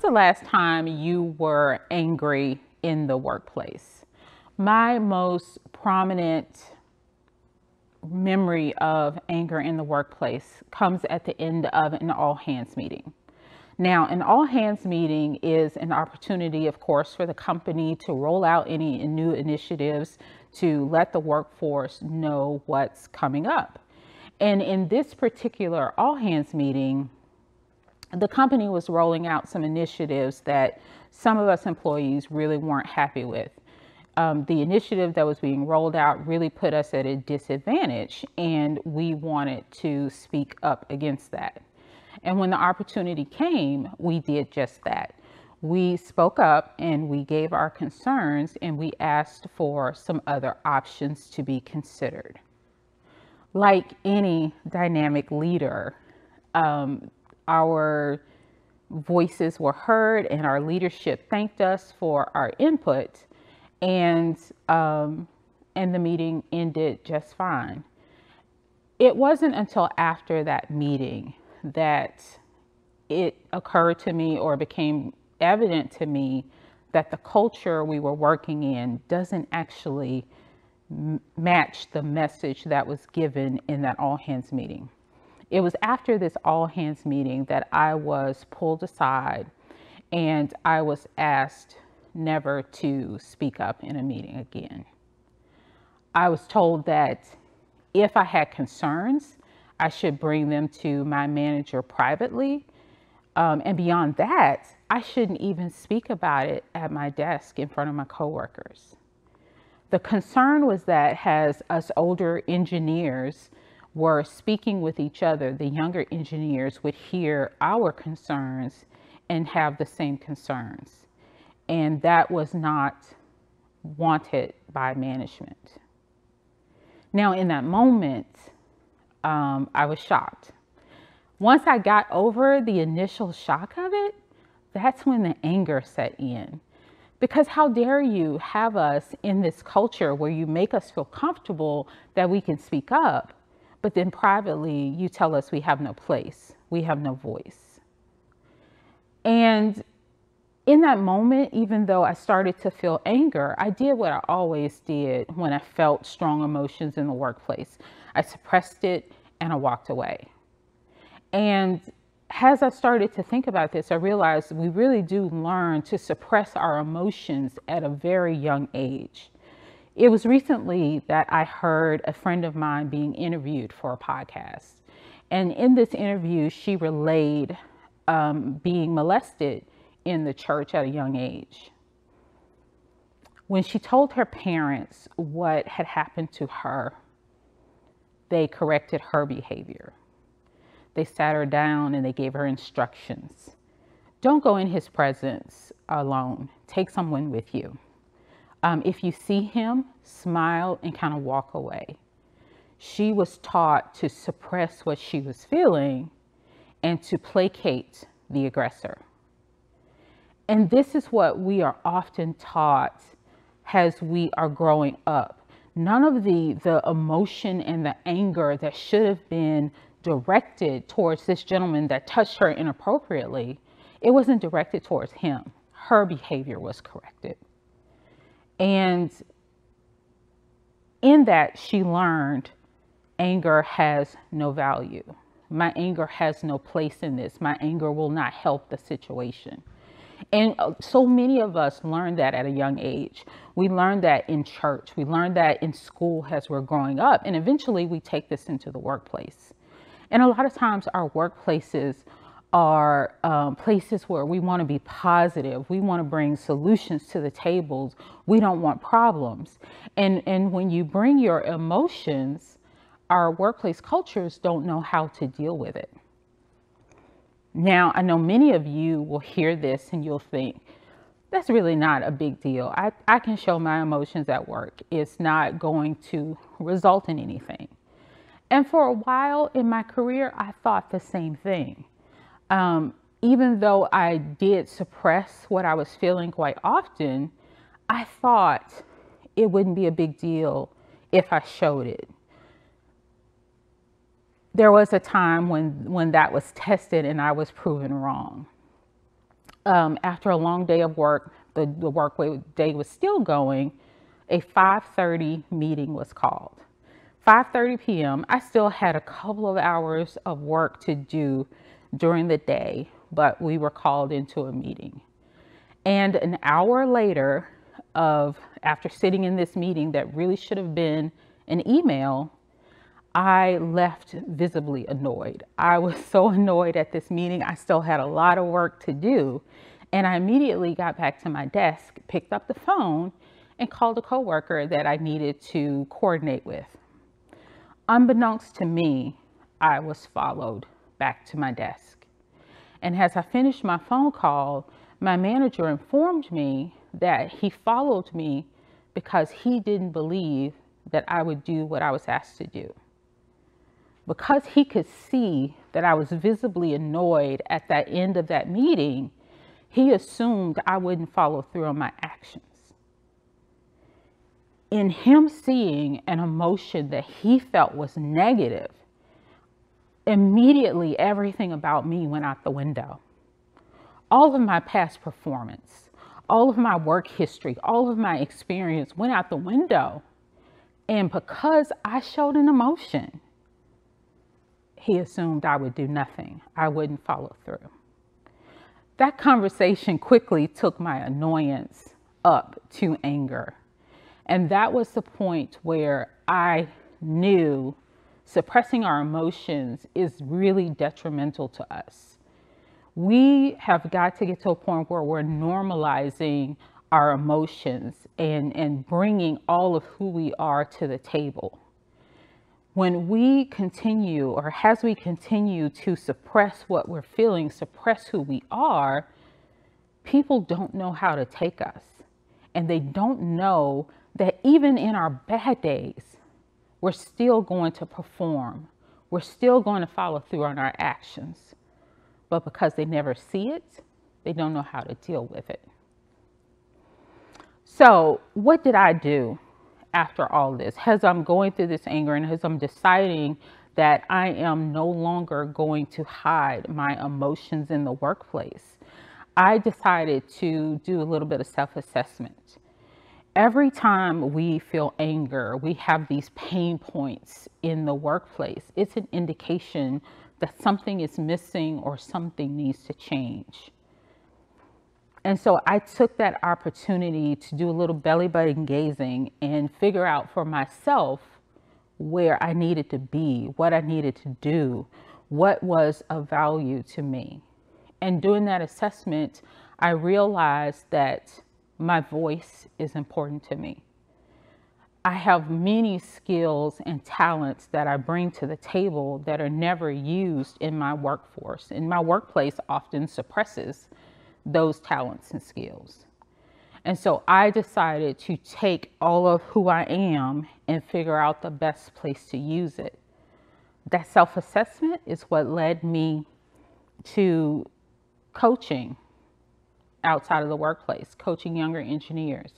The last time you were angry in the workplace? My most prominent memory of anger in the workplace comes at the end of an all hands meeting. Now, an all hands meeting is an opportunity, of course, for the company to roll out any new initiatives to let the workforce know what's coming up. And in this particular all hands meeting, the company was rolling out some initiatives that some of us employees really weren't happy with. The initiative that was being rolled out really put us at a disadvantage, and we wanted to speak up against that. And when the opportunity came, we did just that. We spoke up and we gave our concerns, and we asked for some other options to be considered. Like any dynamic leader, our voices were heard and our leadership thanked us for our input, and the meeting ended just fine. It wasn't until after that meeting that it occurred to me or became evident to me that the culture we were working in doesn't actually match the message that was given in that all hands meeting. It was after this all hands meeting that I was pulled aside and I was asked never to speak up in a meeting again. I was told that if I had concerns, I should bring them to my manager privately. And beyond that, I shouldn't even speak about it at my desk in front of my coworkers. The concern was that as us older engineers were speaking with each other, the younger engineers would hear our concerns and have the same concerns. And that was not wanted by management. Now, in that moment, I was shocked. Once I got over the initial shock of it, that's when the anger set in. Because how dare you have us in this culture where you make us feel comfortable that we can speak up, but then privately you tell us we have no place, we have no voice. And in that moment, even though I started to feel anger, I did what I always did when I felt strong emotions in the workplace. I suppressed it and I walked away. And as I started to think about this, I realized we really do learn to suppress our emotions at a very young age. It was recently that I heard a friend of mine being interviewed for a podcast. And in this interview, she relayed being molested in the church at a young age. When she told her parents what had happened to her, they corrected her behavior. They sat her down and they gave her instructions. Don't go in his presence alone. Take someone with you. If you see him, smile and kind of walk away. She was taught to suppress what she was feeling and to placate the aggressor. And this is what we are often taught as we are growing up. None of the emotion and the anger that should have been directed towards this gentleman that touched her inappropriately, it wasn't directed towards him. Her behavior was corrected. And in that, she learned anger has no value. My anger has no place in this. My anger will not help the situation. And so many of us learned that at a young age. We learned that in church. We learned that in school as we're growing up. And eventually we take this into the workplace. And a lot of times our workplaces are places where we want to be positive. We want to bring solutions to the tables. We don't want problems. And when you bring your emotions, our workplace cultures don't know how to deal with it. Now, I know many of you will hear this and you'll think, that's really not a big deal. I can show my emotions at work. It's not going to result in anything. And for a while in my career, I thought the same thing. Even though I did suppress what I was feeling quite often, I thought it wouldn't be a big deal if I showed it. There was a time when that was tested and I was proven wrong. After a long day of work, the work day was still going, a 5:30 meeting was called. 5:30 p.m. I still had a couple of hours of work to do during the day, but we were called into a meeting. And an hour later, after sitting in this meeting that really should have been an email, I left visibly annoyed. I was so annoyed at this meeting. I still had a lot of work to do. And I immediately got back to my desk, picked up the phone, and called a coworker that I needed to coordinate with. Unbeknownst to me, I was followed back to my desk. And as I finished my phone call, my manager informed me that he followed me because he didn't believe that I would do what I was asked to do. Because he could see that I was visibly annoyed at that end of that meeting, he assumed I wouldn't follow through on my actions. In him seeing an emotion that he felt was negative, immediately everything about me went out the window. All of my past performance, all of my work history, all of my experience went out the window. And because I showed an emotion, he assumed I would do nothing. I wouldn't follow through. That conversation quickly took my annoyance up to anger. And that was the point where I knew suppressing our emotions is really detrimental to us. We have got to get to a point where we're normalizing our emotions and bringing all of who we are to the table. When we continue, or as we continue to suppress what we're feeling, suppress who we are, people don't know how to take us. And they don't know that even in our bad days, we're still going to perform. We're still going to follow through on our actions. But because they never see it, they don't know how to deal with it. So what did I do after all this? As I'm going through this anger and as I'm deciding that I am no longer going to hide my emotions in the workplace, I decided to do a little bit of self-assessment. Every time we feel anger, we have these pain points in the workplace, it's an indication that something is missing or something needs to change. And so I took that opportunity to do a little belly button gazing and figure out for myself where I needed to be, what I needed to do, what was of value to me. And doing that assessment, I realized that my voice is important to me. I have many skills and talents that I bring to the table that are never used in my workforce. And my workplace often suppresses those talents and skills. And so I decided to take all of who I am and figure out the best place to use it. That self-assessment is what led me to coaching outside of the workplace, coaching younger engineers.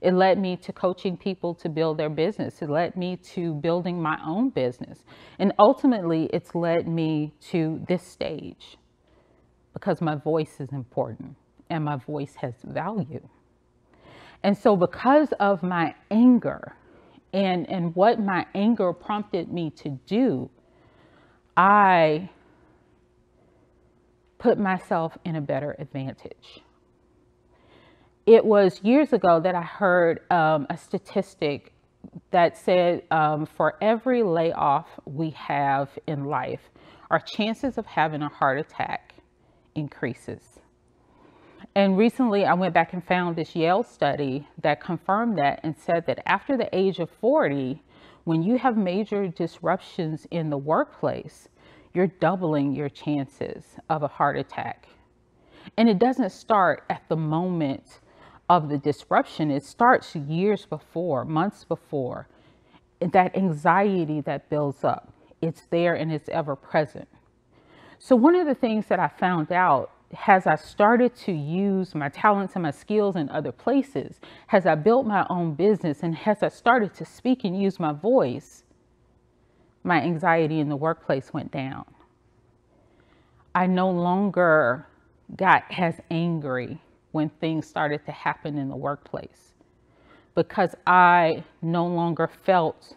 It led me to coaching people to build their business. It led me to building my own business. And ultimately, it's led me to this stage because my voice is important and my voice has value. And so because of my anger and what my anger prompted me to do, I put myself in a better advantage. It was years ago that I heard a statistic that said for every layoff we have in life, our chances of having a heart attack increases. And recently I went back and found this Yale study that confirmed that and said that after the age of 40, when you have major disruptions in the workplace, you're doubling your chances of a heart attack. And it doesn't start at the moment of the disruption. It starts years before, months before. That anxiety that builds up, it's there and it's ever present. So one of the things that I found out as I started to use my talents and my skills in other places, as I built my own business and as I started to speak and use my voice, my anxiety in the workplace went down. I no longer got as angry when things started to happen in the workplace, because I no longer felt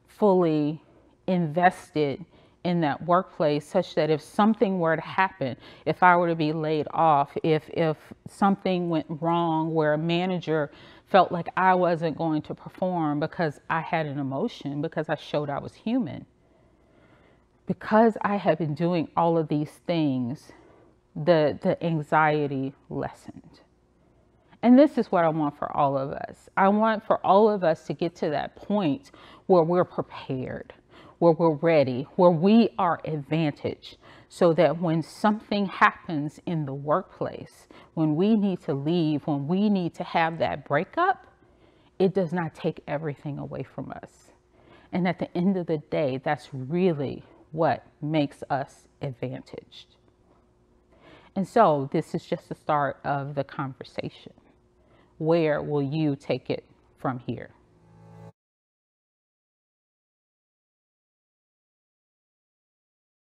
fully invested in that workplace, such that if something were to happen, if I were to be laid off, if something went wrong where a manager felt like I wasn't going to perform because I had an emotion, because I showed I was human, because I had been doing all of these things, the anxiety lessened. And this is what I want for all of us. I want for all of us to get to that point where we're prepared, where we're ready, where we are advantaged, so that when something happens in the workplace, when we need to leave, when we need to have that breakup, it does not take everything away from us. And at the end of the day, that's really what makes us advantaged. And so this is just the start of the conversation. Where will you take it from here?